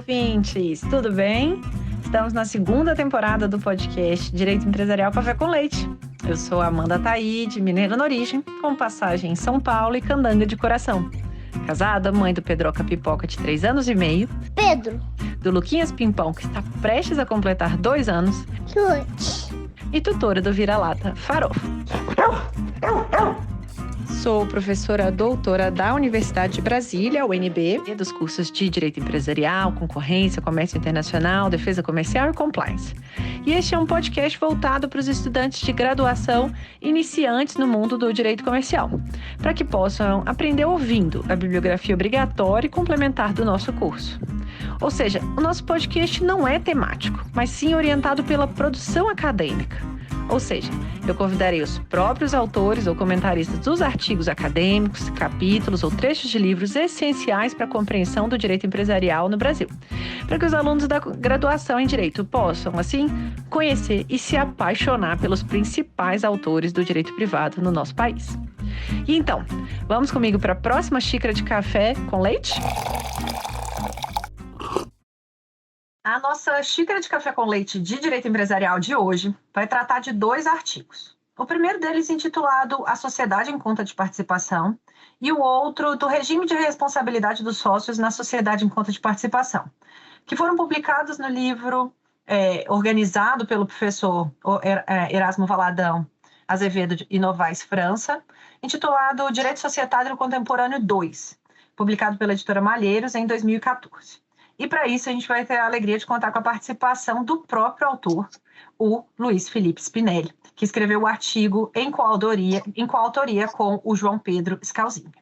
ouvintes! Tudo bem? Estamos na segunda temporada do podcast Direito Empresarial Café com Leite. Eu sou Amanda Taide, mineira na origem, com passagem em São Paulo e candanga de coração. Casada, mãe do Pedroca Pipoca de 3 anos e meio. Pedro. Do Luquinhas Pimpão, que está prestes a completar 2 anos. Chute. E tutora do Vira-Lata Farofo. Sou professora doutora da Universidade de Brasília, UNB, dos cursos de Direito Empresarial, Concorrência, Comércio Internacional, Defesa Comercial e Compliance. E este é um podcast voltado para os estudantes de graduação iniciantes no mundo do direito comercial, para que possam aprender ouvindo a bibliografia obrigatória e complementar do nosso curso. Ou seja, o nosso podcast não é temático, mas sim orientado pela produção acadêmica. Ou seja, eu convidarei os próprios autores ou comentaristas dos artigos acadêmicos, capítulos ou trechos de livros essenciais para a compreensão do direito empresarial no Brasil, para que os alunos da graduação em Direito possam, assim, conhecer e se apaixonar pelos principais autores do direito privado no nosso país. E então, vamos comigo para a próxima xícara de café com leite? A nossa xícara de café com leite de direito empresarial de hoje vai tratar de 2 artigos. O primeiro deles intitulado A Sociedade em Conta de Participação e o outro do Regime de Responsabilidade dos Sócios na Sociedade em Conta de Participação, que foram publicados no livro organizado pelo professor Erasmo Valadão Azevedo e Novaes França, intitulado Direito Societário Contemporâneo 2, publicado pela editora Malheiros em 2014. E para isso a gente vai ter a alegria de contar com a participação do próprio autor, o Luiz Felipe Spinelli, que escreveu o artigo em coautoria com o João Pedro Scalzini.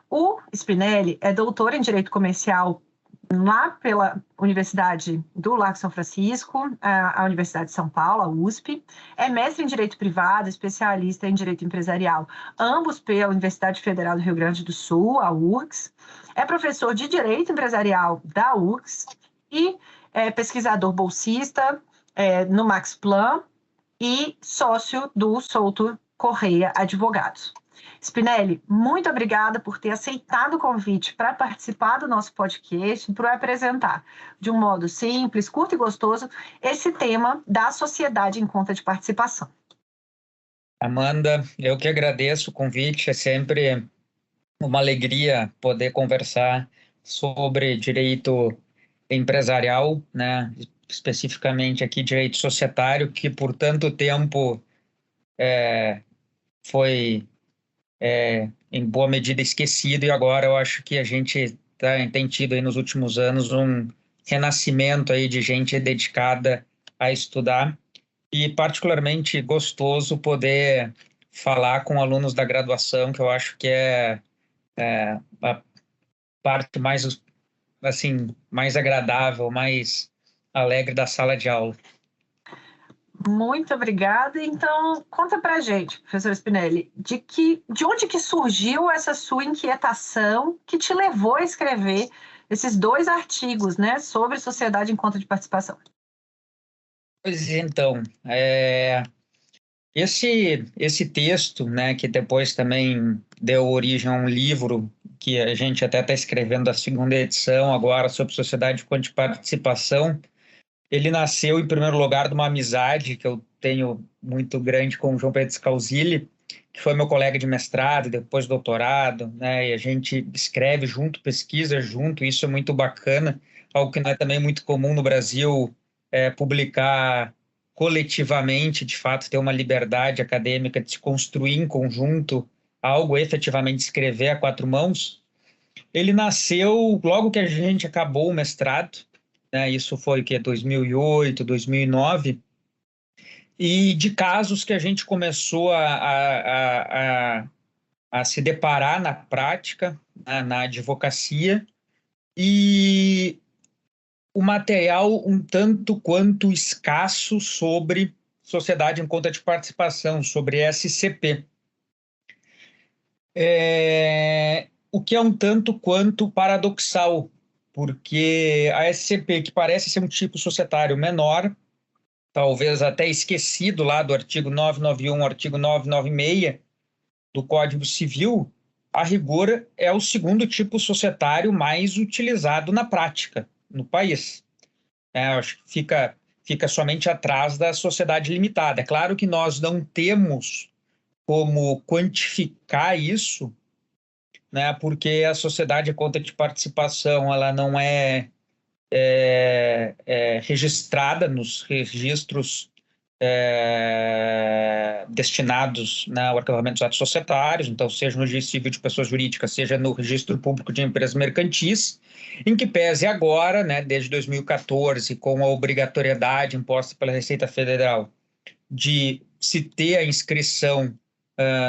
O Spinelli é doutor em Direito Comercial lá pela Universidade do Largo São Francisco, a Universidade de São Paulo, a USP, é mestre em Direito Privado, especialista em Direito Empresarial, ambos pela Universidade Federal do Rio Grande do Sul, a URGS, é professor de Direito Empresarial da URGS e é pesquisador bolsista no Max Planck e sócio do Souto Correia Advogados. Spinelli, muito obrigada por ter aceitado o convite para participar do nosso podcast, para apresentar de um modo simples, curto e gostoso esse tema da sociedade em conta de participação. Amanda, eu que agradeço o convite, é sempre uma alegria poder conversar sobre direito empresarial, né? Especificamente aqui direito societário, que por tanto tempo foi em boa medida esquecido, e agora eu acho que a gente tem tido aí nos últimos anos um renascimento aí de gente dedicada a estudar, e particularmente gostoso poder falar com alunos da graduação, que eu acho que é a parte mais, assim, mais agradável, mais alegre da sala de aula. Muito obrigada. Então, conta pra gente, professor Spinelli, de onde que surgiu essa sua inquietação que te levou a escrever esses 2 artigos, né, sobre sociedade em conta de participação? Pois então, esse texto, né, que depois também deu origem a um livro que a gente até está escrevendo a 2ª edição agora sobre sociedade em conta de participação, ele nasceu, em primeiro lugar, de uma amizade que eu tenho muito grande com o João Pedro Scalzini, que foi meu colega de mestrado, depois doutorado, né? E a gente escreve junto, pesquisa junto, isso é muito bacana, algo que não é também muito comum no Brasil, publicar coletivamente, de fato, ter uma liberdade acadêmica de se construir em conjunto, algo efetivamente escrever a 4 mãos. Ele nasceu logo que a gente acabou o mestrado, né, isso foi que 2008, 2009, e de casos que a gente começou a se deparar na prática, na advocacia, e o material um tanto quanto escasso sobre sociedade em conta de participação, sobre SCP. O que é um tanto quanto paradoxal, porque a SCP, que parece ser um tipo societário menor, talvez até esquecido lá do artigo 991, artigo 996 do Código Civil, a rigor é o 2º tipo societário mais utilizado na prática, no país. Acho que fica somente atrás da sociedade limitada. É claro que nós não temos como quantificar isso, né, porque a sociedade conta de participação ela não é registrada nos registros destinados, né, ao arquivamento dos atos societários, então seja no registro civil de pessoas jurídicas, seja no registro público de empresas mercantis, em que pese agora, né, desde 2014, com a obrigatoriedade imposta pela Receita Federal de se ter a inscrição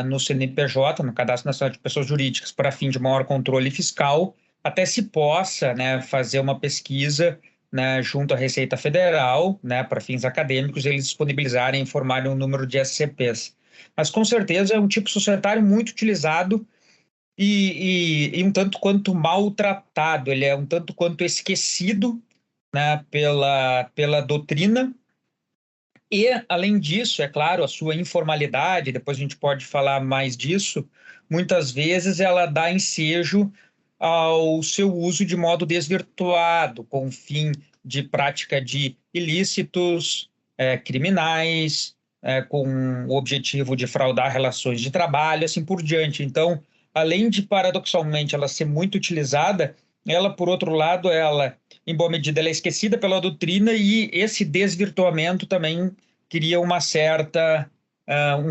no CNPJ, no Cadastro Nacional de Pessoas Jurídicas, para fim de maior controle fiscal, até se possa, né, fazer uma pesquisa, né, junto à Receita Federal, né, para fins acadêmicos, eles disponibilizarem e informarem o número de SCPs. Mas, com certeza, é um tipo societário muito utilizado e um tanto quanto maltratado, ele é um tanto quanto esquecido, né, pela doutrina. E, além disso, é claro, a sua informalidade, depois a gente pode falar mais disso, muitas vezes ela dá ensejo ao seu uso de modo desvirtuado, com o fim de prática de ilícitos criminais, com o objetivo de fraudar relações de trabalho, assim por diante. Então, além de, paradoxalmente, ela ser muito utilizada, ela, por outro lado, em boa medida, ela é esquecida pela doutrina e esse desvirtuamento também cria um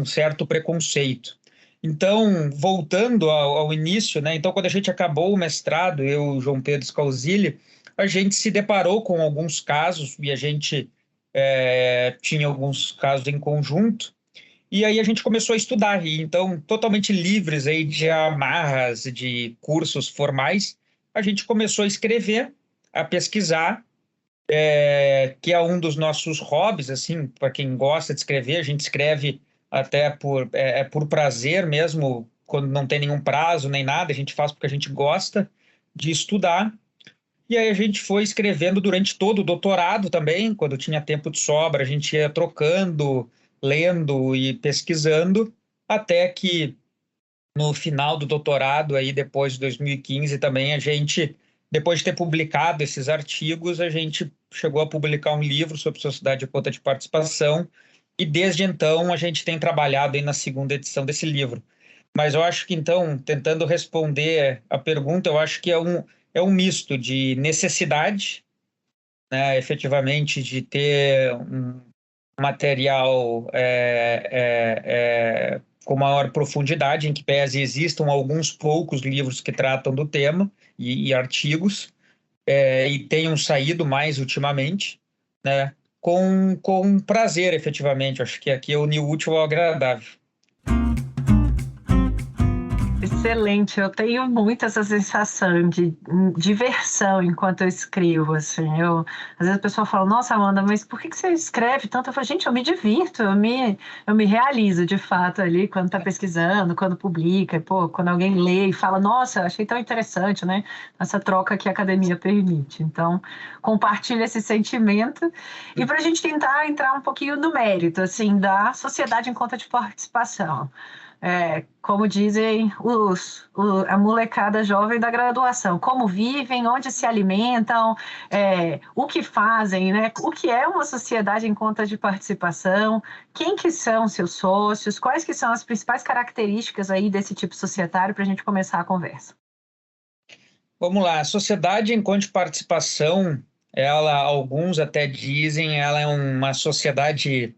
certo preconceito. Então, voltando ao início, né? Então, quando a gente acabou o mestrado, eu, João Pedro Scalzilli, a gente se deparou com alguns casos e a gente tinha alguns casos em conjunto e aí a gente começou a estudar. E então, totalmente livres aí de amarras, de cursos formais, a gente começou a escrever, a pesquisar, que é um dos nossos hobbies, assim, para quem gosta de escrever, a gente escreve até por prazer mesmo, quando não tem nenhum prazo nem nada, a gente faz porque a gente gosta de estudar. E aí a gente foi escrevendo durante todo o doutorado também, quando tinha tempo de sobra, a gente ia trocando, lendo e pesquisando, até que no final do doutorado, aí depois de 2015 também, depois de ter publicado esses artigos, a gente chegou a publicar um livro sobre sociedade de conta de participação, e desde então a gente tem trabalhado aí na segunda edição desse livro. Mas eu acho que então, tentando responder a pergunta, eu acho que é um misto de necessidade, né, efetivamente, de ter um material com maior profundidade, em que pese existam alguns poucos livros que tratam do tema e artigos, e tenham saído mais ultimamente, né, com prazer, efetivamente. Acho que aqui é unir o útil ao agradável. Excelente, eu tenho muito essa sensação de diversão enquanto eu escrevo, assim, às vezes a pessoa fala, nossa, Amanda, mas por que você escreve tanto? Eu falo, gente, eu me divirto, eu me realizo de fato ali quando está pesquisando, quando publica, pô, quando alguém lê e fala, nossa, achei tão interessante, né, essa troca que a academia permite, então compartilha esse sentimento, e para a gente tentar entrar um pouquinho no mérito, assim, da sociedade em conta de participação. Como dizem a molecada jovem da graduação, como vivem, onde se alimentam, o que fazem, né? O que é uma sociedade em conta de participação, quem que são seus sócios, quais que são as principais características aí desse tipo societário para a gente começar a conversa. Vamos lá, a sociedade em conta de participação, alguns até dizem, ela é uma sociedade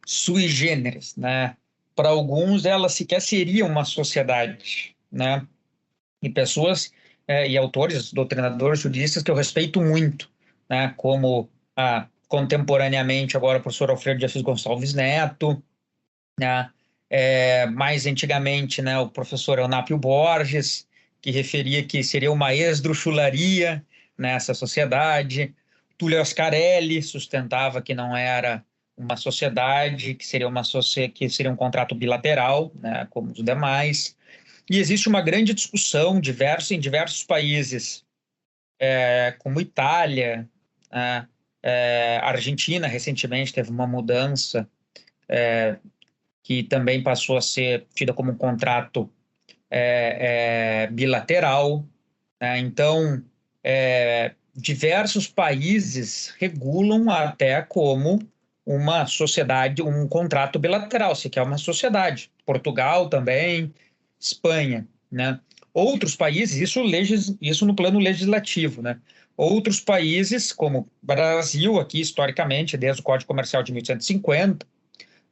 sui generis, né? Para alguns, ela sequer seria uma sociedade, né? E pessoas e autores, doutrinadores, juristas que eu respeito muito, né? Como contemporaneamente agora o professor Alfredo de Assis Gonçalves Neto, né? Mais antigamente, né, o professor Eunápio Borges, que referia que seria uma esdrúxularia nessa sociedade. Túlio Ascarelli sustentava que não era uma sociedade, que seria um contrato bilateral, né, como os demais. E existe uma grande discussão em diversos países, como Itália, né, Argentina recentemente teve uma mudança que também passou a ser tida como um contrato bilateral, né? Então, diversos países regulam até como uma sociedade, um contrato bilateral, se quer uma sociedade. Portugal também, Espanha, né? Outros países, isso no plano legislativo, né? Outros países, como Brasil, aqui historicamente, desde o Código Comercial de 1850,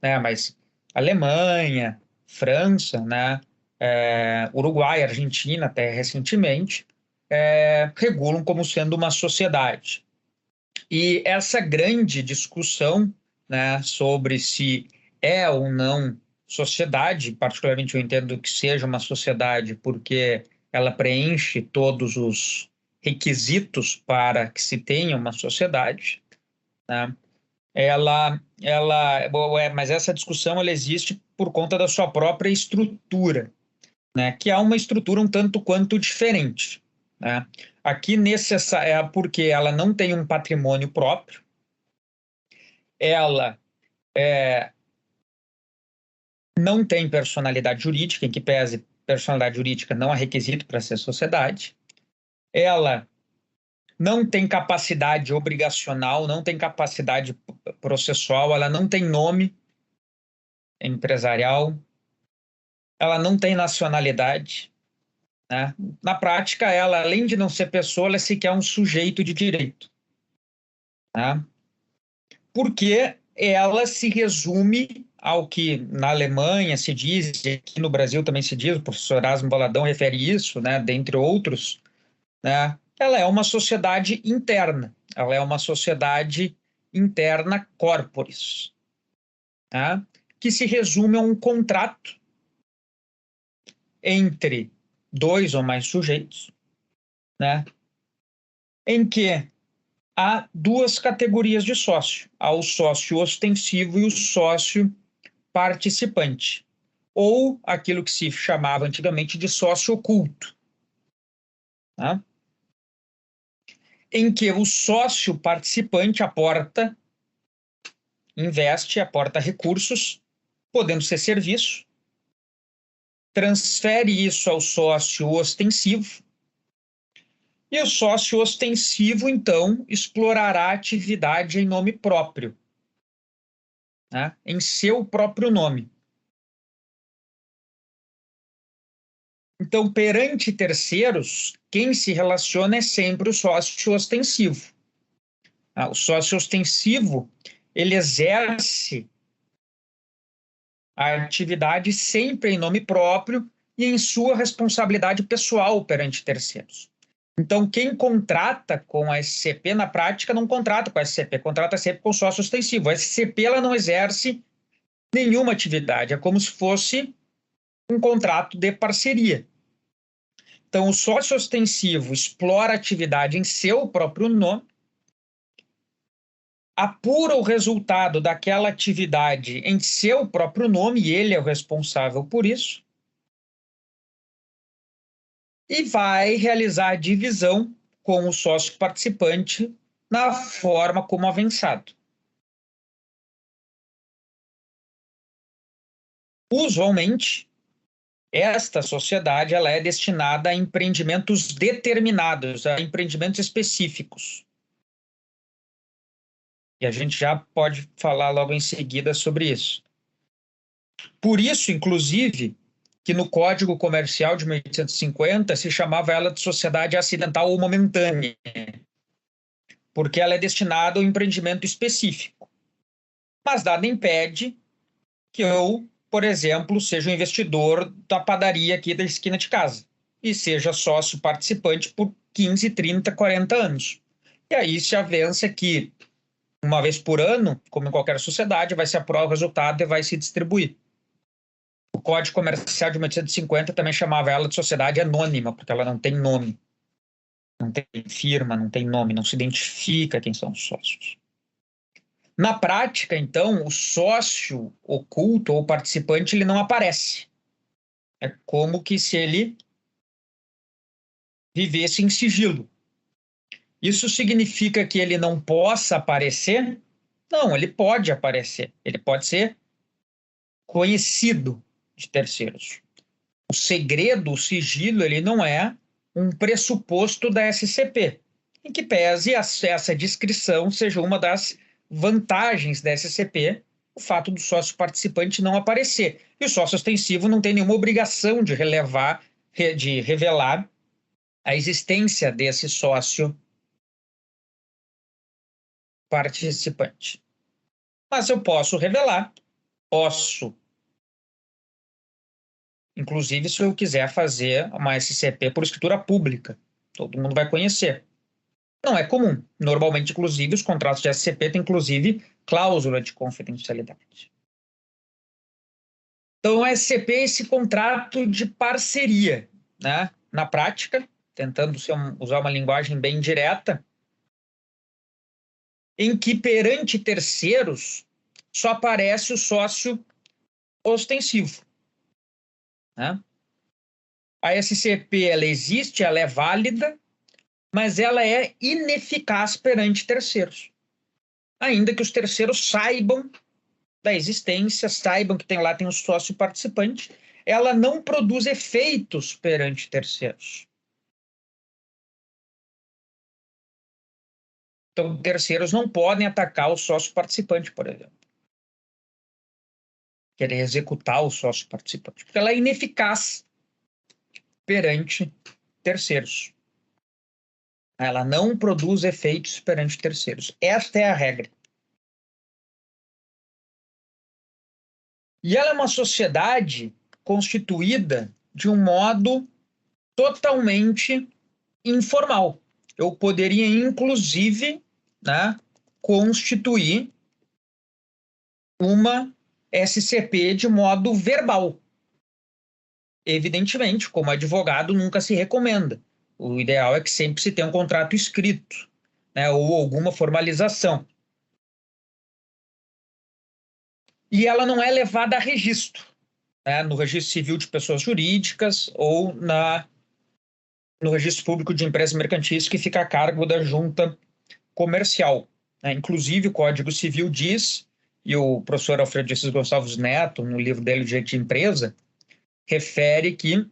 né? Mas Alemanha, França, né? Uruguai, Argentina, até recentemente, regulam como sendo uma sociedade. E essa grande discussão, né, sobre se é ou não sociedade, particularmente eu entendo que seja uma sociedade porque ela preenche todos os requisitos para que se tenha uma sociedade, né? Mas essa discussão ela existe por conta da sua própria estrutura, né? Que é uma estrutura um tanto quanto diferente, né? Aqui porque ela não tem um patrimônio próprio, ela não tem personalidade jurídica, em que pese personalidade jurídica não é requisito para ser sociedade, ela não tem capacidade obrigacional, não tem capacidade processual, ela não tem nome empresarial, ela não tem nacionalidade, né? Na prática, ela, além de não ser pessoa, ela sequer é um sujeito de direito, né? Porque ela se resume ao que na Alemanha se diz, e aqui no Brasil também se diz, o professor Erasmo Valadão refere isso, né, dentre outros, né? Ela é uma sociedade interna, ela é uma sociedade interna corporis, tá? Que se resume a um contrato entre dois ou mais sujeitos, né? Em que há duas categorias de sócio. Há o sócio ostensivo e o sócio participante, ou aquilo que se chamava antigamente de sócio oculto, tá? Em que o sócio participante aporta, investe, aporta recursos, podendo ser serviço, transfere isso ao sócio ostensivo, e o sócio ostensivo, então, explorará a atividade em nome próprio, né? Em seu próprio nome. Então, perante terceiros, quem se relaciona é sempre o sócio ostensivo. O sócio ostensivo, ele exerce a atividade sempre em nome próprio e em sua responsabilidade pessoal perante terceiros. Então, quem contrata com a SCP, na prática, não contrata com a SCP, contrata sempre com o sócio ostensivo. A SCP ela não exerce nenhuma atividade, é como se fosse um contrato de parceria. Então, o sócio ostensivo explora a atividade em seu próprio nome, apura o resultado daquela atividade em seu próprio nome, e ele é o responsável por isso, e vai realizar a divisão com o sócio participante na forma como avançado. Usualmente, esta sociedade ela é destinada a empreendimentos determinados, a empreendimentos específicos. E a gente já pode falar logo em seguida sobre isso. Por isso, inclusive, que no Código Comercial de 1850 se chamava ela de sociedade acidental ou momentânea, porque ela é destinada ao empreendimento específico. Mas nada impede que eu, por exemplo, seja um investidor da padaria aqui da esquina de casa e seja sócio participante por 15, 30, 40 anos. E aí se avança que, uma vez por ano, como em qualquer sociedade, vai se aprovar o resultado e vai se distribuir. O Código Comercial de 1850 também chamava ela de sociedade anônima, porque ela não tem nome, não tem firma, não tem nome, não se identifica quem são os sócios. Na prática, então, o sócio oculto ou participante ele não aparece. É como que se ele vivesse em sigilo. Isso significa que ele não possa aparecer? Não, ele pode aparecer. Ele pode ser conhecido de terceiros. O segredo, o sigilo, ele não é um pressuposto da SCP. em que pese essa descrição seja uma das vantagens da SCP, o fato do sócio participante não aparecer. E o sócio ostensivo não tem nenhuma obrigação de revelar a existência desse sócio participante. Mas eu posso revelar, posso. Inclusive, se eu quiser fazer uma SCP por escritura pública, todo mundo vai conhecer. Não é comum. Normalmente, inclusive, os contratos de SCP têm, inclusive, cláusula de confidencialidade. Então, o SCP é esse contrato de parceria, né? Na prática, tentando usar uma linguagem bem direta, em que perante terceiros só aparece o sócio ostensivo, né? A SCP, ela existe, ela é válida, mas ela é ineficaz perante terceiros. Ainda que os terceiros saibam da existência, saibam que lá tem um sócio participante, ela não produz efeitos perante terceiros. Então, terceiros não podem atacar o sócio participante, por exemplo. Querer executar o sócio participante, porque ela é ineficaz perante terceiros. Ela não produz efeitos perante terceiros. Esta é a regra. E ela é uma sociedade constituída de um modo totalmente informal. Eu poderia, inclusive, né, constituir uma SCP de modo verbal. Evidentemente, como advogado, nunca se recomenda. O ideal é que sempre se tenha um contrato escrito, né, ou alguma formalização. E ela não é levada a registro, né, no registro civil de pessoas jurídicas ou no registro público de empresas mercantis, que fica a cargo da junta comercial. Né? Inclusive, o Código Civil diz, e o professor Alfredo de Assis Gonçalves Neto, no livro dele, Direito de Empresa, refere que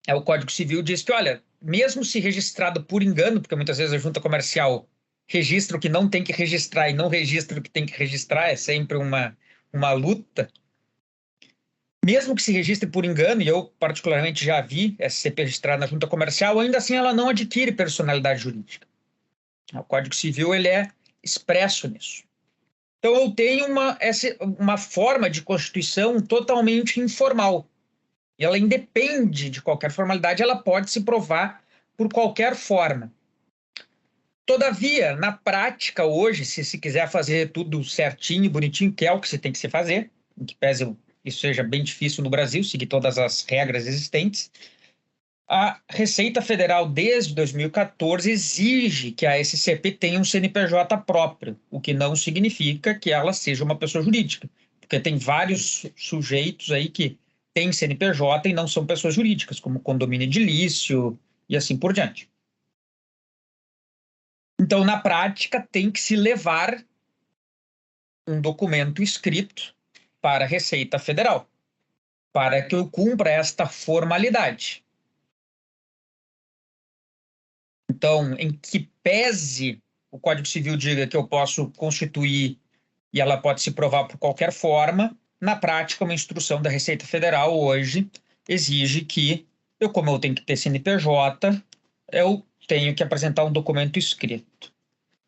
o Código Civil diz que, olha, mesmo se registrado por engano, porque muitas vezes a junta comercial registra o que não tem que registrar e não registra o que tem que registrar, é sempre uma luta. Mesmo que se registre por engano, e eu particularmente já vi SCP registrada na junta comercial, ainda assim ela não adquire personalidade jurídica. O Código Civil ele é expresso nisso. Então eu tenho uma forma de constituição totalmente informal. E ela independe de qualquer formalidade, ela pode se provar por qualquer forma. Todavia, na prática hoje, se se quiser fazer tudo certinho, bonitinho, que é o que se tem que se fazer, em que pese isso seja bem difícil no Brasil, seguir todas as regras existentes, a Receita Federal, desde 2014, exige que a SCP tenha um CNPJ próprio, o que não significa que ela seja uma pessoa jurídica, porque tem vários sujeitos aí que têm CNPJ e não são pessoas jurídicas, como condomínio edilício e assim por diante. Então, na prática, tem que se levar um documento escrito para a Receita Federal, para que eu cumpra esta formalidade. Então, em que pese o Código Civil diga que eu posso constituir e ela pode se provar por qualquer forma, na prática, uma instrução da Receita Federal hoje exige que como eu tenho que ter CNPJ, eu tenho que apresentar um documento escrito.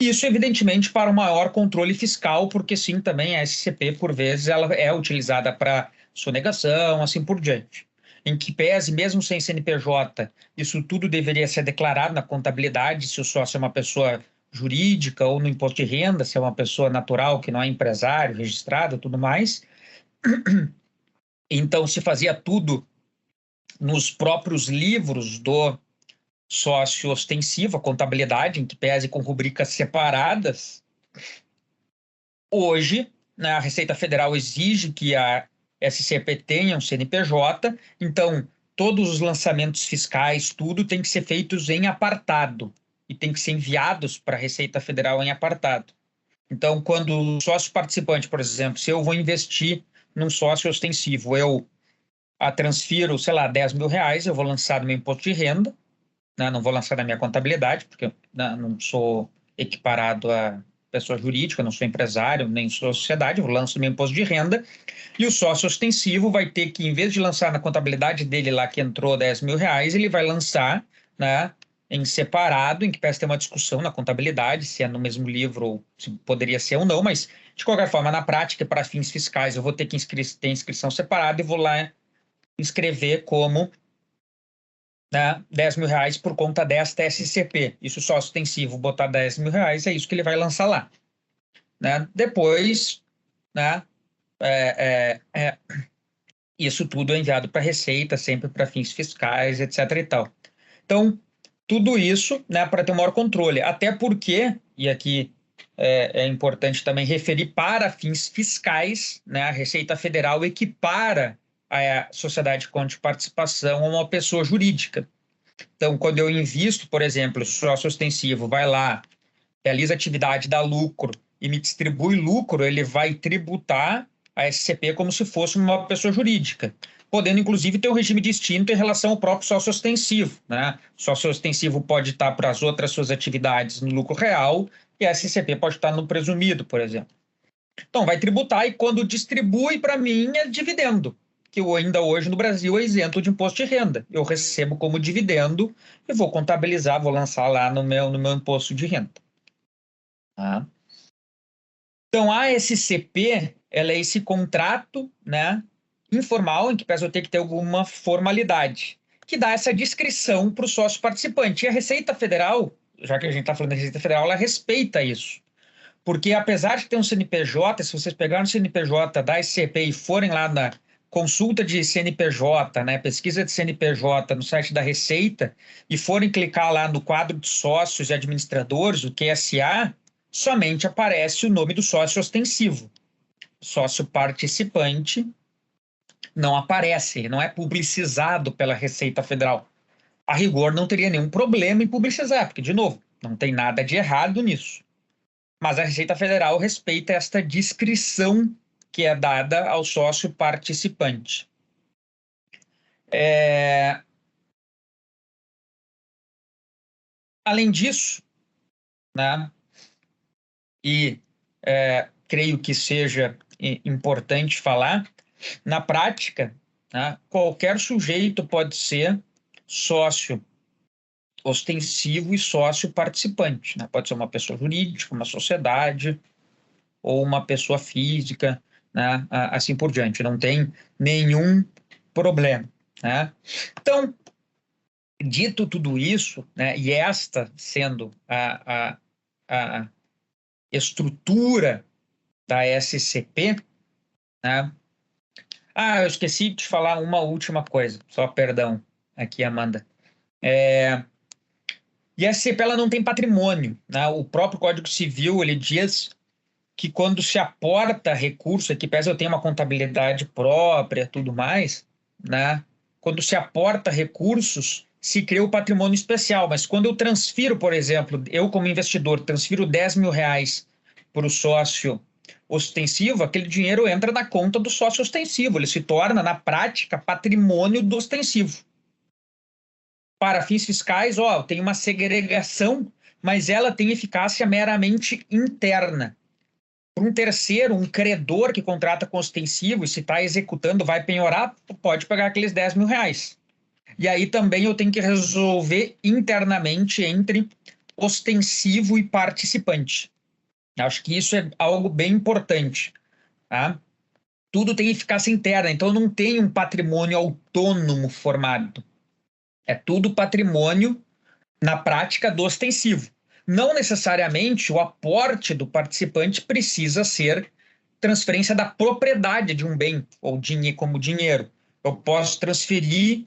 Isso, evidentemente, para o maior controle fiscal, porque sim, também a SCP, por vezes, ela é utilizada para sonegação, assim por diante. Em que pese, mesmo sem CNPJ, isso tudo deveria ser declarado na contabilidade, se o sócio é uma pessoa jurídica ou no imposto de renda, se é uma pessoa natural, que não é empresário, registrado, tudo mais. Então, se fazia tudo nos próprios livros do sócio ostensivo, a contabilidade, em que pese com rubricas separadas. Hoje, né, a Receita Federal exige que a SCP tenha um CNPJ, então todos os lançamentos fiscais, tudo tem que ser feitos em apartado e tem que ser enviados para a Receita Federal em apartado. Então, quando o sócio participante, por exemplo, se eu vou investir num sócio ostensivo, eu transfiro, sei lá, 10 mil reais, eu vou lançar no meu imposto de renda, né? Não vou lançar na minha contabilidade, porque, né, não sou equiparado a pessoa jurídica, não sou empresário, nem sou sociedade, eu lanço no meu imposto de renda, e o sócio ostensivo vai ter que, em vez de lançar na contabilidade dele lá que entrou R$ 10.000, ele vai lançar, né, em separado, em que parece ter uma discussão na contabilidade, se é no mesmo livro ou se poderia ser ou não, mas, de qualquer forma, na prática, para fins fiscais, eu vou ter que ter inscrição separada e vou lá inscrever como, né, R$ 10.000 por conta desta SCP. Isso só ostensivo, botar R$ 10.000, é isso que ele vai lançar lá. Né? Depois, né, isso tudo é enviado para a Receita, sempre para fins fiscais, etc. e tal. Então, tudo isso, né, para ter maior controle. Até porque, e aqui é importante também referir, para fins fiscais, né, a Receita Federal equipara a sociedade de participação a uma pessoa jurídica. Então, quando eu invisto, por exemplo, sócio ostensivo vai lá, realiza atividade, dá lucro e me distribui lucro, ele vai tributar a SCP como se fosse uma pessoa jurídica, podendo inclusive ter um regime distinto em relação ao próprio sócio ostensivo, né? O sócio ostensivo pode estar para as outras suas atividades no lucro real e a SCP pode estar no presumido, por exemplo. Então, vai tributar e quando distribui para mim é dividendo, que eu ainda hoje no Brasil é isento de imposto de renda. Eu recebo como dividendo e vou contabilizar, vou lançar lá no meu imposto de renda. Tá? Então, a SCP, ela é esse contrato, né, informal, em que pese eu ter que ter alguma formalidade, que dá essa descrição para o sócio participante. E a Receita Federal, já que a gente está falando da Receita Federal, ela respeita isso. Porque apesar de ter um CNPJ, se vocês pegarem o CNPJ da SCP e forem lá na consulta de CNPJ, né, pesquisa de CNPJ no site da Receita, e forem clicar lá no quadro de sócios e administradores, o QSA, somente aparece o nome do sócio ostensivo. Sócio participante não aparece, ele não é publicizado pela Receita Federal. A rigor, não teria nenhum problema em publicizar, porque, de novo, não tem nada de errado nisso. Mas a Receita Federal respeita esta descrição que é dada ao sócio participante. Além disso, né, e creio que seja importante falar, na prática, né, qualquer sujeito pode ser sócio ostensivo e sócio participante. Né? Pode ser uma pessoa jurídica, uma sociedade ou uma pessoa física, né? Assim por diante. Não tem nenhum problema. Né? Então, dito tudo isso, né, e esta sendo a estrutura da SCP, né? Eu esqueci de falar uma última coisa, só perdão aqui, Amanda. E a SCP ela não tem patrimônio, né? O próprio Código Civil ele diz que quando se aporta recurso, aqui pese eu tenho uma contabilidade própria, tudo mais, né? Quando se aporta recursos, se cria o patrimônio especial, mas quando eu transfiro, por exemplo, eu como investidor transfiro R$ 10.000 para o sócio ostensivo, aquele dinheiro entra na conta do sócio ostensivo, ele se torna, na prática, patrimônio do ostensivo. Para fins fiscais, tem uma segregação, mas ela tem eficácia meramente interna. Para um terceiro, um credor que contrata com ostensivo e se está executando, vai penhorar, pode pegar aqueles R$ 10.000. E aí também eu tenho que resolver internamente entre ostensivo e participante. Acho que isso é algo bem importante. Tá? Tudo tem eficácia interna, então eu não tenho um patrimônio autônomo formado. É tudo patrimônio, na prática, do ostensivo. Não necessariamente o aporte do participante precisa ser transferência da propriedade de um bem, ou como dinheiro. Eu posso transferir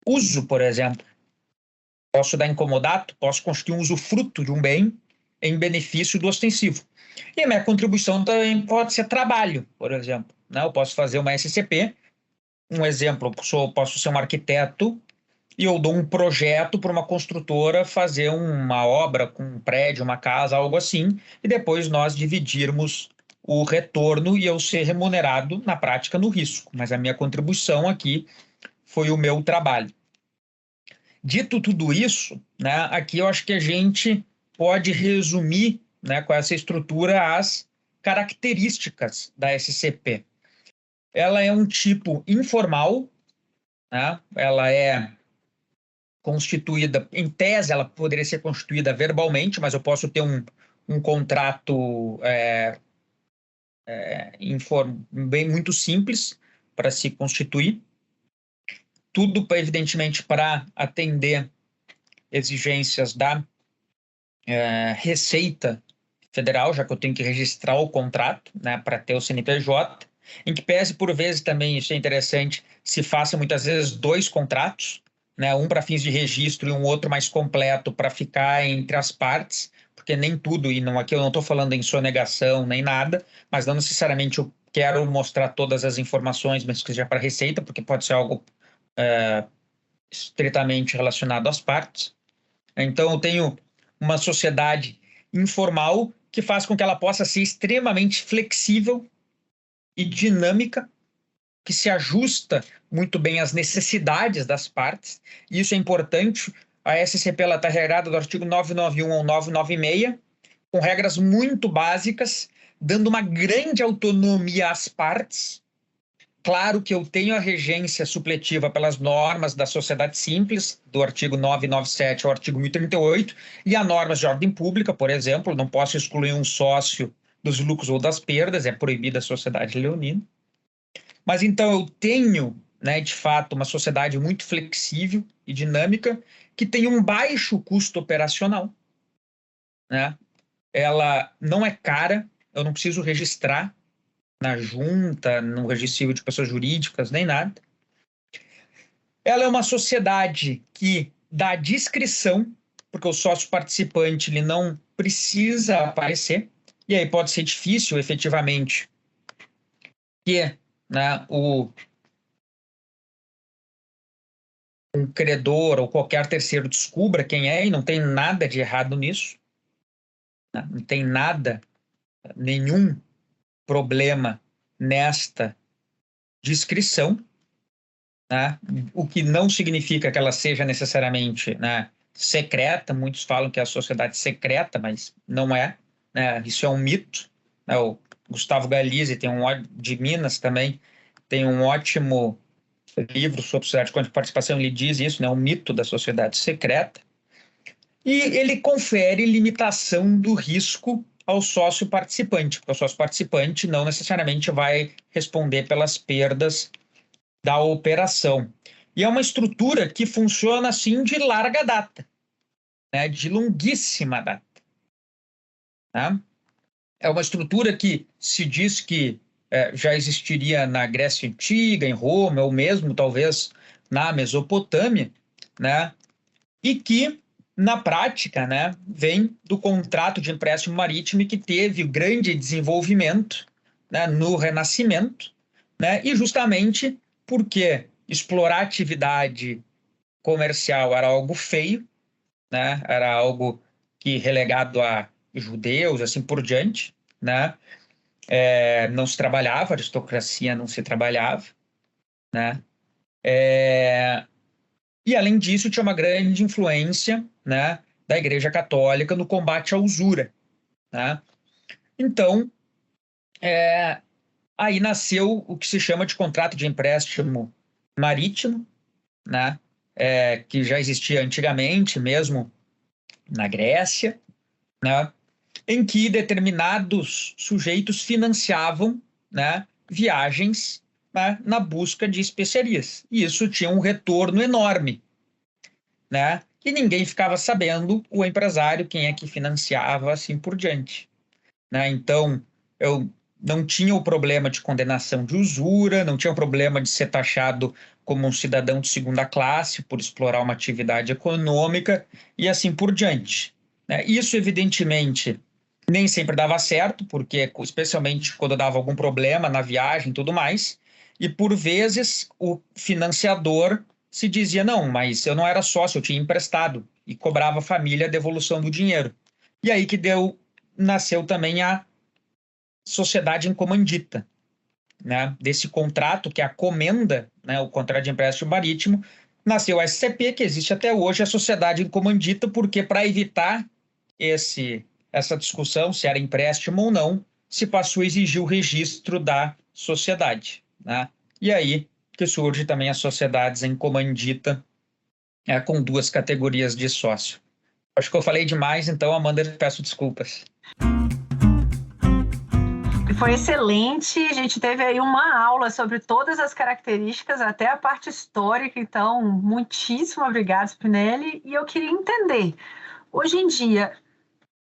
uso, por exemplo. Posso dar incomodato, posso constituir um usufruto de um bem em benefício do ostensivo. E a minha contribuição também pode ser trabalho, por exemplo. Né? Eu posso fazer uma SCP, um exemplo, posso ser um arquiteto e eu dou um projeto para uma construtora fazer uma obra com um prédio, uma casa, algo assim, e depois nós dividirmos o retorno e eu ser remunerado, na prática, no risco. Mas a minha contribuição aqui foi o meu trabalho. Dito tudo isso, né, aqui eu acho que a gente pode resumir, né, com essa estrutura as características da SCP. Ela é um tipo informal, né, ela é constituída, em tese, ela poderia ser constituída verbalmente, mas eu posso ter um contrato bem muito simples para se constituir. Tudo, evidentemente, para atender exigências da Receita Federal, já que eu tenho que registrar o contrato, né, para ter o CNPJ, em que pese, por vezes, também, isso é interessante, se faça muitas vezes 2 contratos, né, um para fins de registro e um outro mais completo para ficar entre as partes, porque nem tudo, e não, aqui eu não estou falando em sonegação nem nada, mas não necessariamente eu quero mostrar todas as informações, mas que seja para a Receita, porque pode ser algo estritamente relacionado às partes. Então, eu tenho uma sociedade informal que faz com que ela possa ser extremamente flexível e dinâmica, que se ajusta muito bem às necessidades das partes. E isso é importante. A SCP está regrada do artigo 991 ao 996, com regras muito básicas, dando uma grande autonomia às partes. Claro que eu tenho a regência supletiva pelas normas da sociedade simples, do artigo 997 ao artigo 1038, e há normas de ordem pública, por exemplo, não posso excluir um sócio dos lucros ou das perdas, é proibida a sociedade leonina. Mas então eu tenho, né, de fato, uma sociedade muito flexível e dinâmica, que tem um baixo custo operacional, né? Ela não é cara, eu não preciso registrar na junta, no registro civil de pessoas jurídicas, nem nada. Ela é uma sociedade que dá discrição, porque o sócio participante ele não precisa aparecer, e aí pode ser difícil, efetivamente, que, né, um credor ou qualquer terceiro descubra quem é, e não tem nada de errado nisso, né? Não tem nada, nenhum problema nesta discrição, né? O que não significa que ela seja necessariamente, né, secreta. Muitos falam que é a sociedade secreta, mas não é, né? Isso é um mito, né? O Gustavo Galizzi tem de Minas também tem um ótimo livro sobre sociedade com participação, ele diz isso, né? O mito da sociedade secreta. E ele confere limitação do risco ao sócio participante, porque o sócio participante não necessariamente vai responder pelas perdas da operação. E é uma estrutura que funciona assim de larga data, né, de longuíssima data. Né? É uma estrutura que se diz que já existiria na Grécia Antiga, em Roma, ou mesmo talvez na Mesopotâmia, né? E que, na prática, né, vem do contrato de empréstimo marítimo e que teve grande desenvolvimento, né, no Renascimento, né, e justamente porque explorar atividade comercial era algo feio, né, era algo que relegado a judeus, assim por diante, né, não se trabalhava, a aristocracia não se trabalhava, né, e além disso tinha uma grande influência, né, da Igreja Católica no combate à usura, né. Então, aí nasceu o que se chama de contrato de empréstimo marítimo, né, que já existia antigamente, mesmo na Grécia, né, em que determinados sujeitos financiavam, né, viagens, né, na busca de especiarias. E isso tinha um retorno enorme, né, e ninguém ficava sabendo, o empresário, quem é que financiava, assim por diante. Né? Então, eu não tinha o problema de condenação de usura, não tinha o problema de ser taxado como um cidadão de segunda classe por explorar uma atividade econômica e assim por diante. Né? Isso, evidentemente, nem sempre dava certo, porque especialmente quando dava algum problema na viagem e tudo mais, e por vezes o financiador se dizia, não, mas eu não era sócio, eu tinha emprestado, e cobrava a família a devolução do dinheiro. E aí que nasceu também a sociedade em comandita, né? Desse contrato, que é a comenda, né? O contrato de empréstimo marítimo, nasceu a SCP, que existe até hoje, a sociedade em comandita, porque para evitar essa discussão, se era empréstimo ou não, se passou a exigir o registro da sociedade, né? E aí que surge também as sociedades em comandita, com 2 categorias de sócio. Acho que eu falei demais, então, Amanda, peço desculpas. Foi excelente, a gente teve aí uma aula sobre todas as características, até a parte histórica, então, muitíssimo obrigado, Spinelli. E eu queria entender, hoje em dia,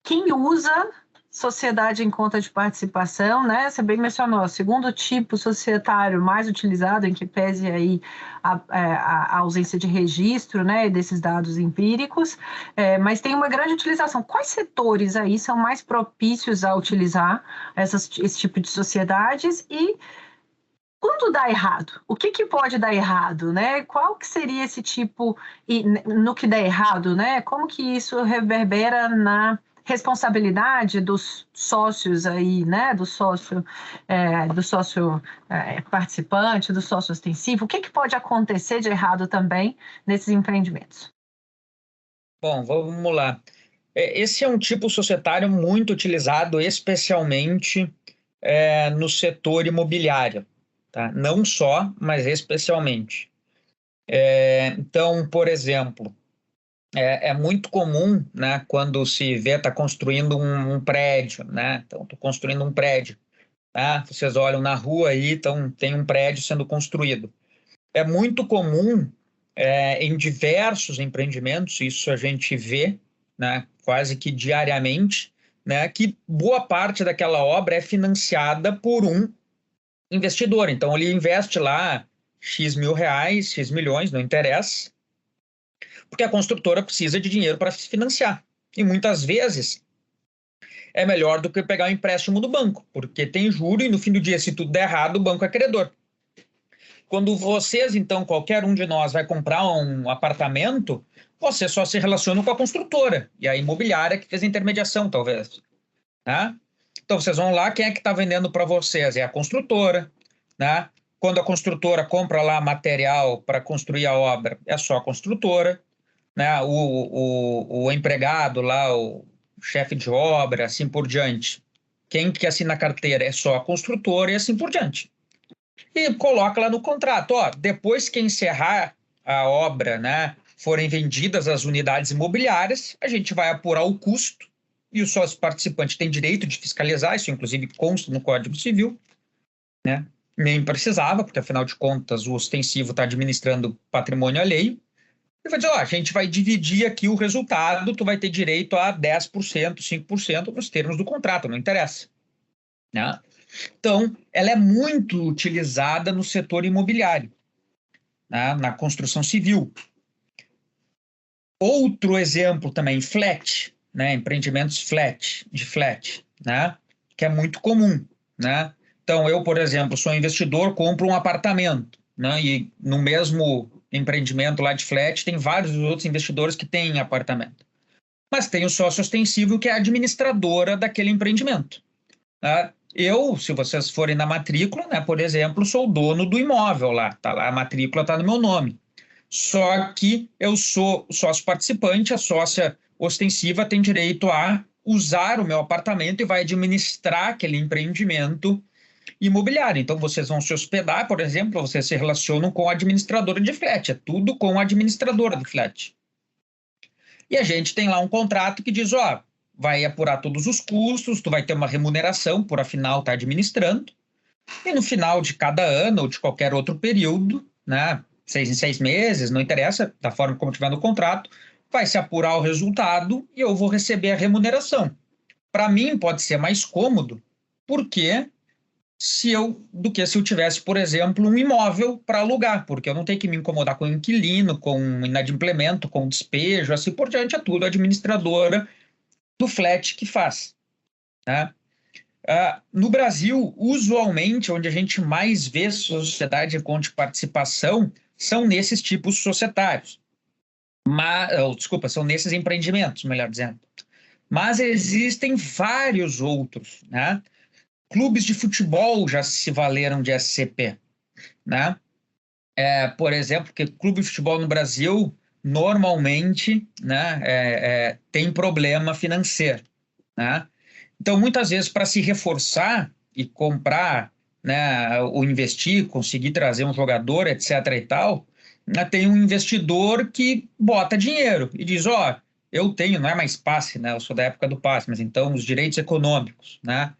quem usa sociedade em conta de participação, né? Você bem mencionou, o segundo tipo societário mais utilizado, em que pese aí a ausência de registro, né, desses dados empíricos, mas tem uma grande utilização. Quais setores aí são mais propícios a utilizar esse tipo de sociedades e quando dá errado? O que pode dar errado, né? Qual que seria esse tipo, e no que dá errado, né? Como que isso reverbera na responsabilidade dos sócios aí, né? Do sócio participante, do sócio ostensivo? O que pode acontecer de errado também nesses empreendimentos? Bom, vamos lá. Esse é um tipo societário muito utilizado, especialmente no setor imobiliário, tá? Não só, mas especialmente. Então, por exemplo, é muito comum, né, quando se vê está construindo um prédio, né? Então, estou construindo um prédio, tá? Vocês olham na rua aí, então tem um prédio sendo construído. É muito comum em diversos empreendimentos, isso a gente vê, né, quase que diariamente, né, que boa parte daquela obra é financiada por um investidor. Então, ele investe lá X mil reais, X milhões, não interessa, porque a construtora precisa de dinheiro para se financiar. E muitas vezes é melhor do que pegar um empréstimo do banco, porque tem juro e no fim do dia, se tudo der errado, o banco é credor. Quando vocês, então, qualquer um de nós vai comprar um apartamento, você só se relaciona com a construtora e a imobiliária que fez a intermediação, talvez. Né? Então, vocês vão lá, quem é que está vendendo para vocês? É a construtora. Né? Quando a construtora compra lá material para construir a obra, é só a construtora. Né? O empregado lá, o chefe de obra, assim por diante. Quem que assina a carteira é só a construtora e assim por diante. E coloca lá no contrato, ó, depois que encerrar a obra, né, forem vendidas as unidades imobiliárias, a gente vai apurar o custo e o sócio participante tem direito de fiscalizar, isso inclusive consta no Código Civil, né? Nem precisava, porque afinal de contas o ostensivo está administrando patrimônio alheio. E vai dizer, ó, a gente vai dividir aqui o resultado, tu vai ter direito a 10%, 5% nos termos do contrato, não interessa. Né? Então, ela é muito utilizada no setor imobiliário, né? Na construção civil. Outro exemplo também, flat, né? Empreendimentos de flat, né? Que é muito comum. Né? Então, eu, por exemplo, sou investidor, compro um apartamento, né? E no mesmo empreendimento lá de flat, tem vários outros investidores que têm apartamento. Mas tem o sócio ostensivo, que é a administradora daquele empreendimento. Né? Eu, se vocês forem na matrícula, né, por exemplo, sou dono do imóvel lá, tá lá, a matrícula está no meu nome. Só que eu sou sócio participante, a sócia ostensiva tem direito a usar o meu apartamento e vai administrar aquele empreendimento imobiliário. Então, vocês vão se hospedar, por exemplo, vocês se relacionam com a administradora de flat, é tudo com a administradora de flat. E a gente tem lá um contrato que diz, ó, vai apurar todos os custos, tu vai ter uma remuneração por afinal estar administrando, e no final de cada ano ou de qualquer outro período, né, 6 em 6 meses, não interessa, da forma como tiver no contrato, vai se apurar o resultado e eu vou receber a remuneração. Para mim pode ser mais cômodo, porque do que se eu tivesse, por exemplo, um imóvel para alugar, porque eu não tenho que me incomodar com inquilino, com inadimplemento, com despejo, assim por diante, é tudo a administradora do flat que faz. Né? No Brasil, usualmente, onde a gente mais vê sociedade em conta de participação são nesses tipos societários. Desculpa, são nesses empreendimentos, melhor dizendo. Mas existem vários outros. Né? Clubes de futebol já se valeram de SCP. Né? por exemplo, que clube de futebol no Brasil normalmente, né, tem problema financeiro, né? Então, muitas vezes, para se reforçar e comprar, né, ou investir, conseguir trazer um jogador, etc. e tal, né, tem um investidor que bota dinheiro e diz, ó, eu tenho, não é mais passe, né? Eu sou da época do passe, mas então os direitos econômicos, né?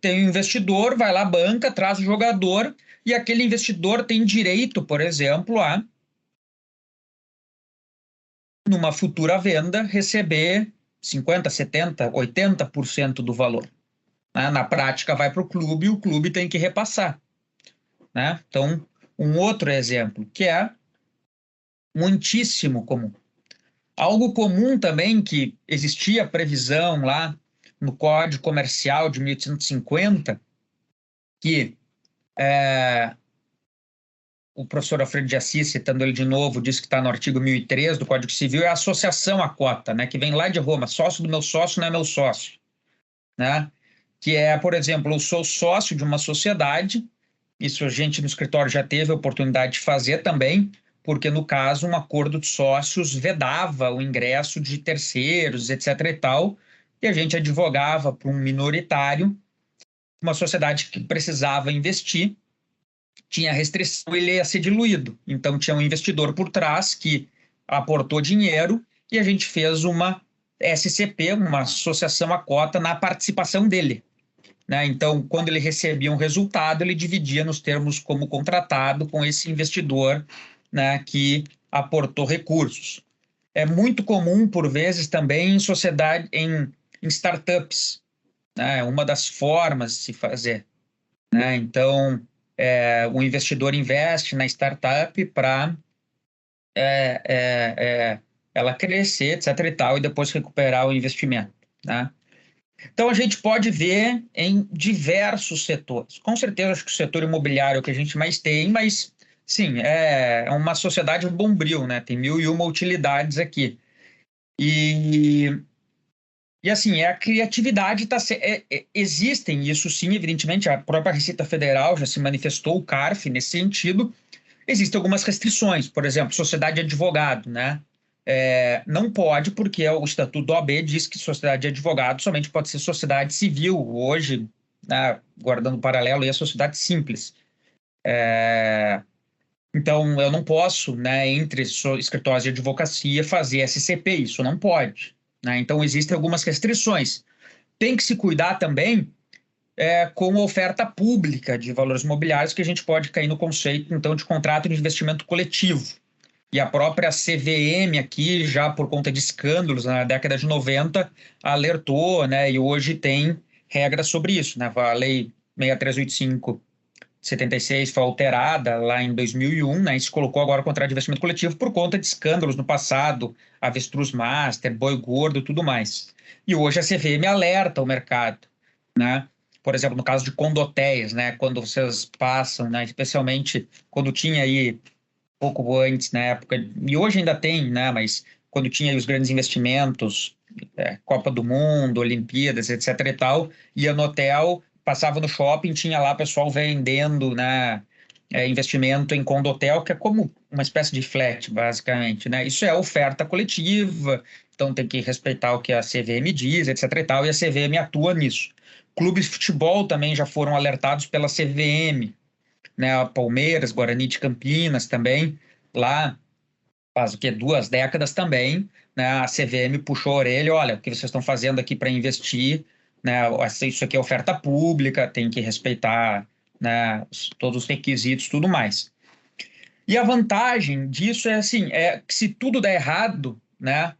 Tem um investidor, vai lá, banca, traz o jogador e aquele investidor tem direito, por exemplo, a, numa futura venda, receber 50, 70, 80% do valor. Né? Na prática, vai para o clube e o clube tem que repassar. Né? Então, um outro exemplo, que é muitíssimo comum. Algo comum também, que existia previsão lá no Código Comercial de 1850, que o professor Alfredo de Assis, citando ele de novo, diz que está no artigo 1003 do Código Civil, é a associação à cota, né, que vem lá de Roma. Sócio do meu sócio não é meu sócio. Né? Que é, por exemplo, eu sou sócio de uma sociedade, isso a gente no escritório já teve a oportunidade de fazer também, porque no caso um acordo de sócios vedava o ingresso de terceiros, etc. e tal, e a gente advogava para um minoritário, uma sociedade que precisava investir, tinha restrição, ele ia ser diluído. Então tinha um investidor por trás que aportou dinheiro e a gente fez uma SCP, uma associação à cota, na participação dele. Né? Então, quando ele recebia um resultado, ele dividia nos termos como contratado com esse investidor, né, que aportou recursos. É muito comum, por vezes, também em sociedade, em startups. Né? Uma das formas de se fazer. Né? Então, o investidor investe na startup para ela crescer, etc. e tal, e depois recuperar o investimento. Né? Então, a gente pode ver em diversos setores. Com certeza, acho que o setor imobiliário é o que a gente mais tem, mas, sim, é uma sociedade bombril, né? Tem 1001 utilidades aqui. E assim, a criatividade está... existem isso, sim, evidentemente, a própria Receita Federal já se manifestou, o CARF, nesse sentido. Existem algumas restrições, por exemplo, sociedade de advogado, né? Não pode, porque o Estatuto da OAB diz que sociedade de advogado somente pode ser sociedade civil. Hoje, né, guardando o paralelo, é a sociedade simples. Então, eu não posso, né, entre escritórios de advocacia, fazer SCP, isso não pode. Né? Então, existem algumas restrições. Tem que se cuidar também com a oferta pública de valores imobiliários, que a gente pode cair no conceito, então, de contrato de investimento coletivo. E a própria CVM aqui, já por conta de escândalos na década de 90, alertou, né, e hoje tem regras sobre isso. Né? A Lei 6385 de 76 foi alterada lá em 2001, né, e se colocou agora o contrato de investimento coletivo por conta de escândalos no passado, Avestruz Master, Boi Gordo e tudo mais. E hoje a CVM alerta o mercado. Né? Por exemplo, no caso de condotéis, né, quando vocês passam, né, especialmente quando tinha aí pouco antes, na época, e hoje ainda tem, né, mas quando tinha os grandes investimentos, Copa do Mundo, Olimpíadas, etc. e tal, ia no hotel, passava no shopping, tinha lá pessoal vendendo, né, investimento em condotel, que é como uma espécie de flat, basicamente, né? Isso é oferta coletiva, então tem que respeitar o que a CVM diz, etc. e tal, e a CVM atua nisso. Clubes de futebol também já foram alertados pela CVM, né, Palmeiras, Guarani de Campinas também, lá faz o quê? 2 décadas também, né, a CVM puxou a orelha, olha, o que vocês estão fazendo aqui para investir, né, isso aqui é oferta pública, tem que respeitar, né, todos os requisitos, tudo mais. E a vantagem disso é assim, que se tudo der errado, né,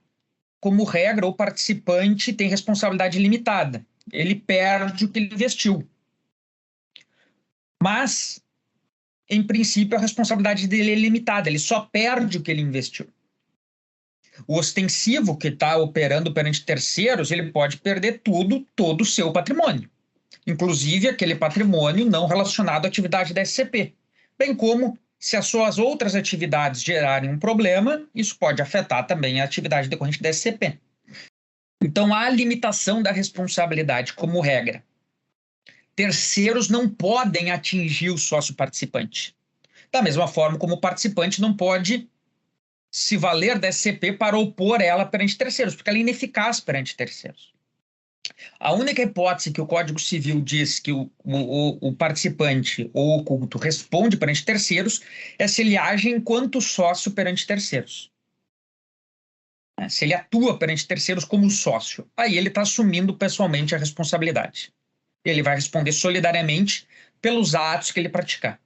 como regra, o participante tem responsabilidade limitada, ele perde o que ele investiu. Mas em princípio, a responsabilidade dele é limitada, ele só perde o que ele investiu. O ostensivo, que está operando perante terceiros, ele pode perder tudo, todo o seu patrimônio, inclusive aquele patrimônio não relacionado à atividade da SCP, bem como se as suas outras atividades gerarem um problema, isso pode afetar também a atividade decorrente da SCP. Então, há limitação da responsabilidade como regra. Terceiros não podem atingir o sócio participante. Da mesma forma como o participante não pode se valer da SCP para opor ela perante terceiros, porque ela é ineficaz perante terceiros. A única hipótese que o Código Civil diz que o participante ou o culto responde perante terceiros é se ele age enquanto sócio perante terceiros. Se ele atua perante terceiros como sócio, aí ele está assumindo pessoalmente a responsabilidade. Ele vai responder solidariamente pelos atos que ele praticar.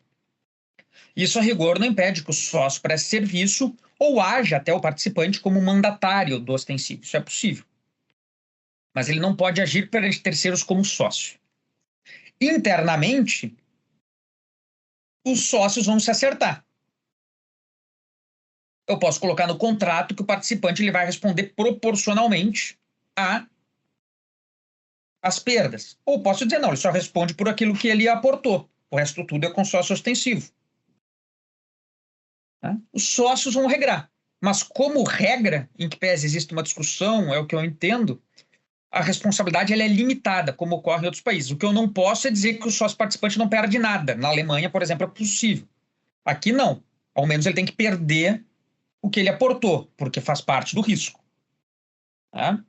Isso, a rigor, não impede que o sócio preste serviço ou haja até o participante como mandatário do ostensivo. Isso é possível. Mas ele não pode agir perante terceiros como sócio. Internamente, os sócios vão se acertar. Eu posso colocar no contrato que o participante ele vai responder proporcionalmente às perdas. Ou posso dizer, não, ele só responde por aquilo que ele aportou. O resto tudo é consórcio ostensivo. Tá? Os sócios vão regrar. Mas como regra, em que pese existe uma discussão, é o que eu entendo, a responsabilidade ela é limitada, como ocorre em outros países. O que eu não posso é dizer que o sócio participante não perde nada. Na Alemanha, por exemplo, é possível. Aqui não. Ao menos ele tem que perder o que ele aportou, porque faz parte do risco. Tá?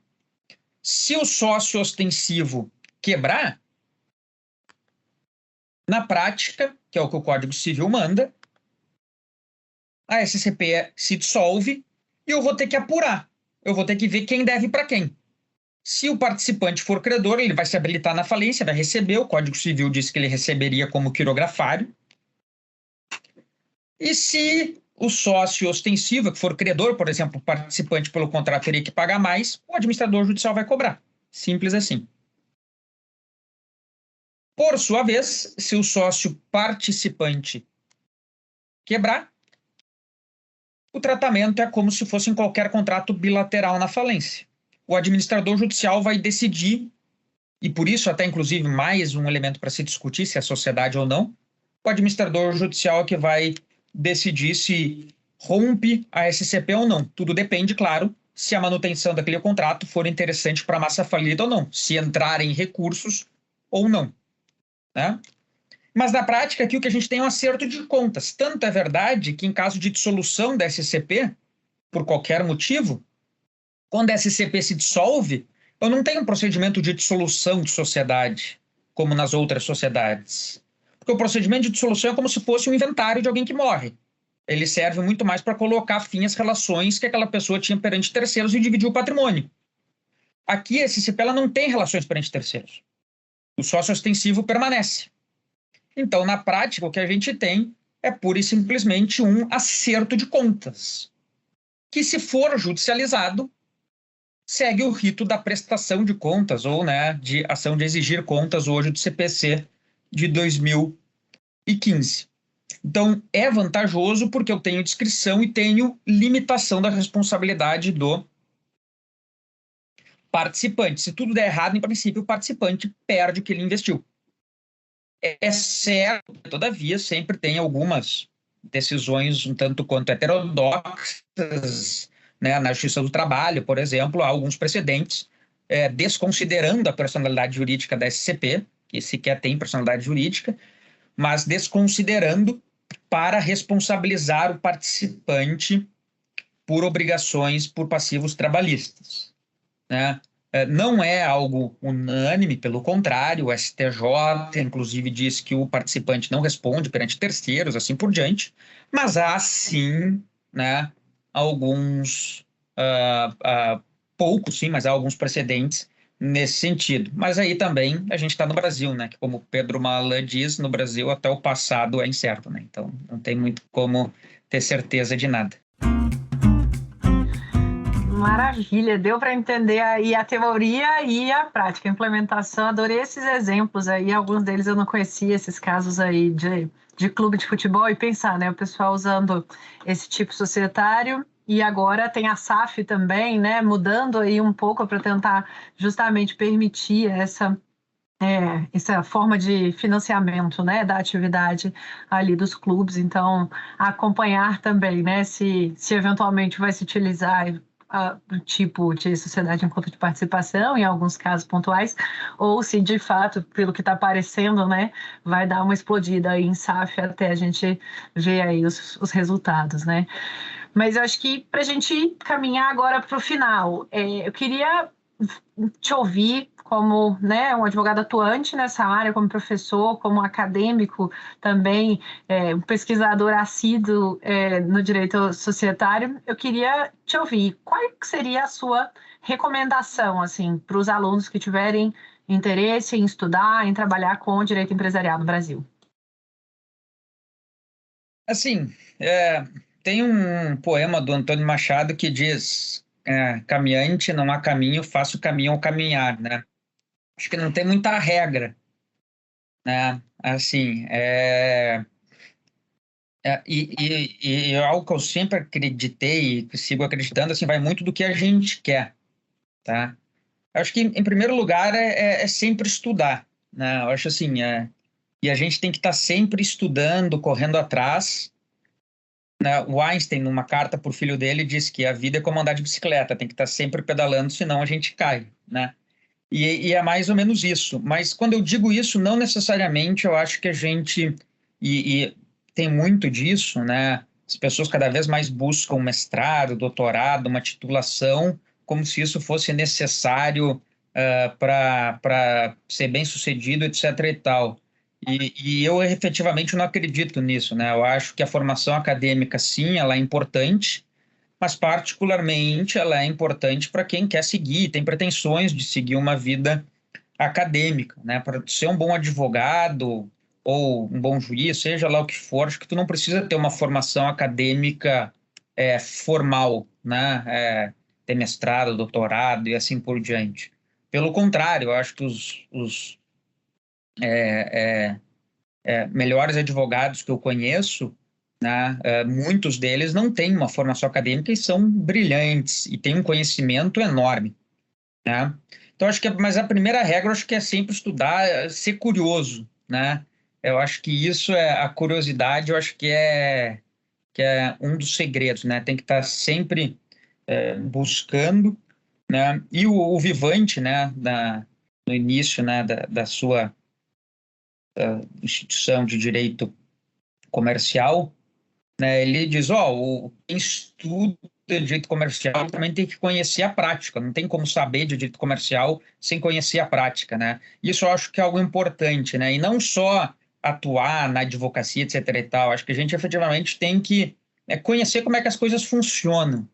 Se o sócio ostensivo quebrar, na prática, que é o que o Código Civil manda, a SCP se dissolve e eu vou ter que apurar. Eu vou ter que ver quem deve para quem. Se o participante for credor, ele vai se habilitar na falência, vai receber. O Código Civil diz que ele receberia como quirografário. E se o sócio ostensivo, que for credor, por exemplo, o participante pelo contrato teria que pagar mais, o administrador judicial vai cobrar. Simples assim. Por sua vez, se o sócio participante quebrar, o tratamento é como se fosse em qualquer contrato bilateral na falência. O administrador judicial vai decidir, e por isso até inclusive mais um elemento para se discutir se é sociedade ou não, o administrador judicial é que vai decidir se rompe a SCP ou não. Tudo depende, claro, se a manutenção daquele contrato for interessante para a massa falida ou não, se entrarem recursos ou não. Né? Mas na prática aqui o que a gente tem é um acerto de contas. Tanto é verdade que em caso de dissolução da SCP, por qualquer motivo, quando a SCP se dissolve, eu não tenho um procedimento de dissolução de sociedade, como nas outras sociedades. Porque o procedimento de dissolução é como se fosse um inventário de alguém que morre. Ele serve muito mais para colocar fim às relações que aquela pessoa tinha perante terceiros e dividir o patrimônio. Aqui, a SCP ela não tem relações perante terceiros. O sócio ostensivo permanece. Então, na prática, o que a gente tem é pura e simplesmente um acerto de contas, que, se for judicializado, segue o rito da prestação de contas ou, né, de ação de exigir contas hoje do CPC de 2015. Então, é vantajoso porque eu tenho descrição e tenho limitação da responsabilidade do participante. Se tudo der errado, em princípio, o participante perde o que ele investiu. É certo, todavia, sempre tem algumas decisões um tanto quanto heterodoxas, né, na Justiça do Trabalho, por exemplo, há alguns precedentes desconsiderando a personalidade jurídica da SCP, que sequer tem personalidade jurídica, mas desconsiderando para responsabilizar o participante por obrigações por passivos trabalhistas. Né? Não é algo unânime, pelo contrário, o STJ, inclusive, diz que o participante não responde perante terceiros, assim por diante, mas há, sim, né, alguns, poucos, sim, mas há alguns precedentes nesse sentido. Mas aí também a gente está no Brasil, né, que como Pedro Malan diz, no Brasil até o passado é incerto, né, então não tem muito como ter certeza de nada. Maravilha, deu para entender aí a teoria e a prática, a implementação. Adorei esses exemplos aí, alguns deles eu não conhecia, esses casos aí de clube de futebol, e pensar, né, o pessoal usando esse tipo societário, e agora tem a SAF também, né, mudando aí um pouco para tentar justamente permitir essa forma de financiamento, né, da atividade ali dos clubes. Então, acompanhar também, né, se eventualmente vai se utilizar o tipo de sociedade em conta de participação, em alguns casos pontuais, ou se de fato, pelo que está aparecendo, né, vai dar uma explodida aí em SAF até a gente ver aí os resultados, né? Mas eu acho que para a gente caminhar agora para o final, eu queria te ouvir como, né, um advogado atuante nessa área, como professor, como acadêmico também, um pesquisador assíduo no direito societário. Eu queria te ouvir, qual seria a sua recomendação assim, para os alunos que tiverem interesse em estudar, em trabalhar com o direito empresarial no Brasil? Assim, tem um poema do Antônio Machado que diz: caminhante, não há caminho, faça o caminho ao caminhar, né? Acho que não tem muita regra, né? Assim, e algo que eu sempre acreditei e sigo acreditando, assim, vai muito do que a gente quer, tá? Acho que, em primeiro lugar, é sempre estudar, né? Eu acho assim, e a gente tem que estar sempre estudando, correndo atrás, né? O Einstein, numa carta para o filho dele, disse que a vida é como andar de bicicleta, tem que estar sempre pedalando, senão a gente cai, né? E é mais ou menos isso. Mas quando eu digo isso, não necessariamente eu acho que a gente. E tem muito disso, né? As pessoas cada vez mais buscam mestrado, doutorado, uma titulação, como se isso fosse necessário para ser bem-sucedido, etc. e tal. E eu efetivamente não acredito nisso, né? Eu acho que a formação acadêmica, sim, ela é importante, mas particularmente ela é importante para quem quer seguir, tem pretensões de seguir uma vida acadêmica, né? Para ser um bom advogado ou um bom juiz, seja lá o que for, acho que tu não precisa ter uma formação acadêmica formal, né? Ter mestrado, doutorado e assim por diante. Pelo contrário, eu acho que os melhores advogados que eu conheço, né, muitos deles não têm uma formação acadêmica e são brilhantes e têm um conhecimento enorme, né? Então, acho que, mas a primeira regra, acho que é sempre estudar, ser curioso, né? Eu acho que isso a curiosidade, eu acho que é um dos segredos, né? Tem que estar sempre buscando, né? E o Vivante, né, no início, né, da sua instituição de direito comercial, né, ele diz, quem estuda direito comercial também tem que conhecer a prática, não tem como saber de direito comercial sem conhecer a prática, né? Isso eu acho que é algo importante, né? E não só atuar na advocacia, etc e tal, acho que a gente efetivamente tem que conhecer como é que as coisas funcionam,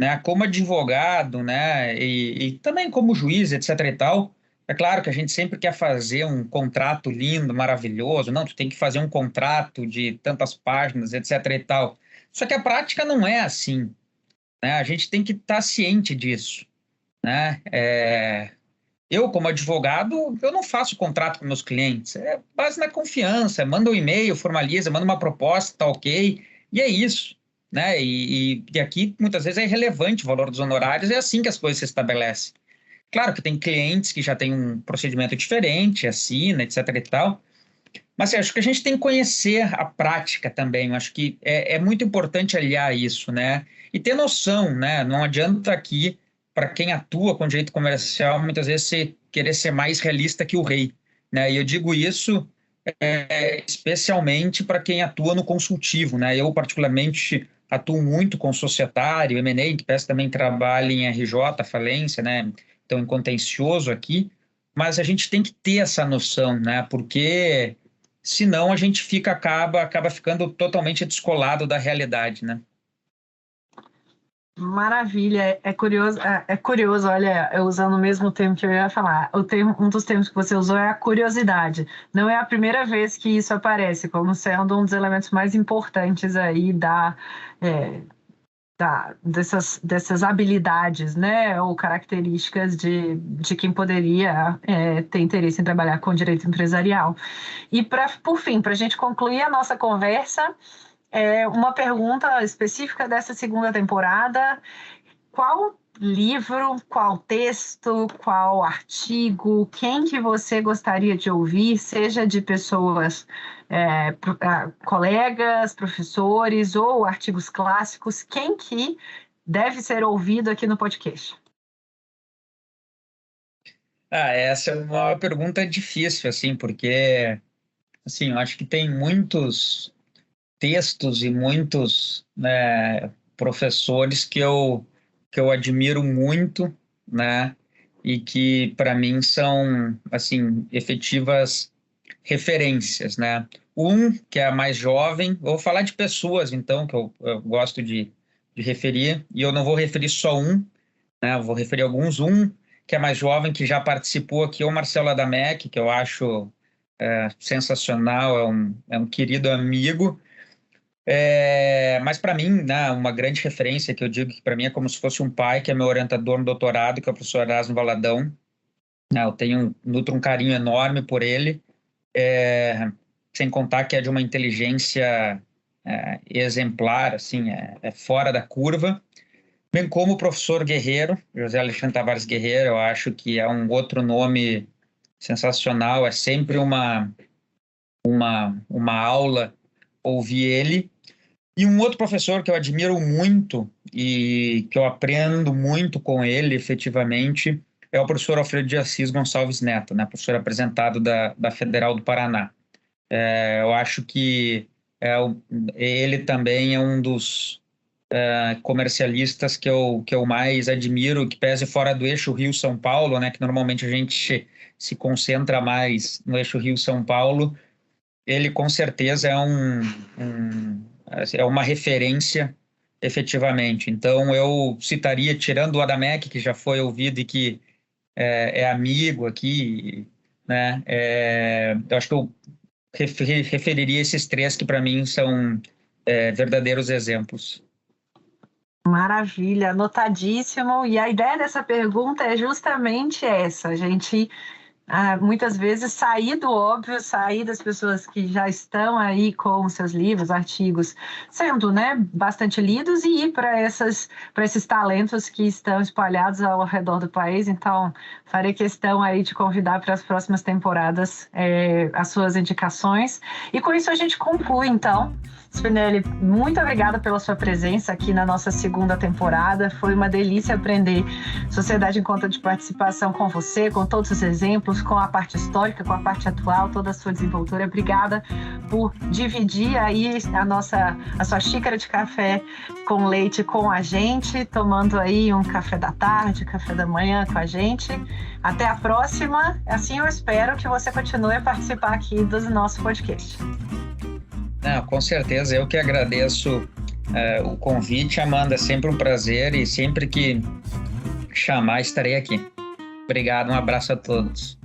né? Como advogado, né? E também como juiz, etc e tal. É claro que a gente sempre quer fazer um contrato lindo, maravilhoso. Não, tu tem que fazer um contrato de tantas páginas, etc e tal. Só que a prática não é assim, né? A gente tem que estar ciente disso, né? Eu, como advogado, eu não faço contrato com meus clientes. É base na confiança. Manda um e-mail, formaliza, manda uma proposta, tá ok. E é isso, né? E aqui, muitas vezes, é irrelevante o valor dos honorários. É assim que as coisas se estabelecem. Claro que tem clientes que já têm um procedimento diferente, assina, etc e tal. Mas assim, acho que a gente tem que conhecer a prática também. Eu acho que é muito importante aliar isso, né? E ter noção, né? Não adianta aqui, para quem atua com direito comercial, muitas vezes querer ser mais realista que o rei, né? E eu digo isso especialmente para quem atua no consultivo, né? Eu, particularmente, atuo muito com societário, M&A, que parece também trabalha em RJ, falência, né? Então, em contencioso aqui. Mas a gente tem que ter essa noção, né? Porque senão a gente acaba ficando totalmente descolado da realidade, né? Maravilha, é curioso, olha, eu usando o mesmo termo que eu ia falar. Um dos termos que você usou é a curiosidade. Não é a primeira vez que isso aparece, como sendo um dos elementos mais importantes aí é, dessas habilidades, né, ou características de quem poderia ter interesse em trabalhar com direito empresarial. E, por fim, para a gente concluir a nossa conversa, uma pergunta específica dessa segunda temporada: qual livro, qual texto, qual artigo, quem que você gostaria de ouvir, seja de pessoas, colegas, professores ou artigos clássicos, quem que deve ser ouvido aqui no podcast? Essa é uma pergunta difícil, assim, porque, assim, eu acho que tem muitos textos e muitos, né, professores que eu admiro muito, né, e que, para mim, são, assim, efetivas referências, né? Um, que é a mais jovem, vou falar de pessoas, então, que eu gosto de referir, e eu não vou referir só um, né? Eu vou referir alguns. Um, que é mais jovem, que já participou aqui, é o Marcelo Adamec, que eu acho sensacional, é um querido amigo. Mas para mim, né, uma grande referência que eu digo que para mim é como se fosse um pai, que é meu orientador no doutorado, que é o professor Erasmo Valadão. Né, eu nutro um carinho enorme por ele, sem contar que é de uma inteligência exemplar, assim, é fora da curva. Bem como o professor Guerreiro, José Alexandre Tavares Guerreiro, eu acho que é um outro nome sensacional, é sempre uma aula ouvir ele. E um outro professor que eu admiro muito e que eu aprendo muito com ele, efetivamente, é o professor Alfredo de Assis Gonçalves Neto, né? Professor apresentado da Federal do Paraná. Eu acho que ele também é um dos comercialistas que eu mais admiro, que pese fora do eixo Rio-São Paulo, né? Que normalmente a gente se concentra mais no eixo Rio-São Paulo. Ele com certeza é uma referência efetivamente. Então eu citaria, tirando o Adamec, que já foi ouvido e que é amigo aqui, né? Eu acho que eu referiria esses três que para mim são verdadeiros exemplos. Maravilha, anotadíssimo. E a ideia dessa pergunta é justamente essa, a gente muitas vezes sair do óbvio, sair das pessoas que já estão aí com seus livros, artigos, sendo, né, bastante lidos e ir para esses talentos que estão espalhados ao redor do país. Então, farei questão aí de convidar para as próximas temporadas as suas indicações. E com isso a gente conclui, então. Spinelli, muito obrigada pela sua presença aqui na nossa segunda temporada. Foi uma delícia aprender Sociedade em Conta de Participação com você, com todos os exemplos, com a parte histórica, com a parte atual, toda a sua desenvoltura. Obrigada por dividir aí a sua xícara de café com leite com a gente, tomando aí um café da tarde, café da manhã com a gente. Até a próxima. Assim eu espero que você continue a participar aqui do nosso podcast. Não, com certeza, eu que agradeço o convite, Amanda, é sempre um prazer e sempre que chamar estarei aqui. Obrigado, um abraço a todos.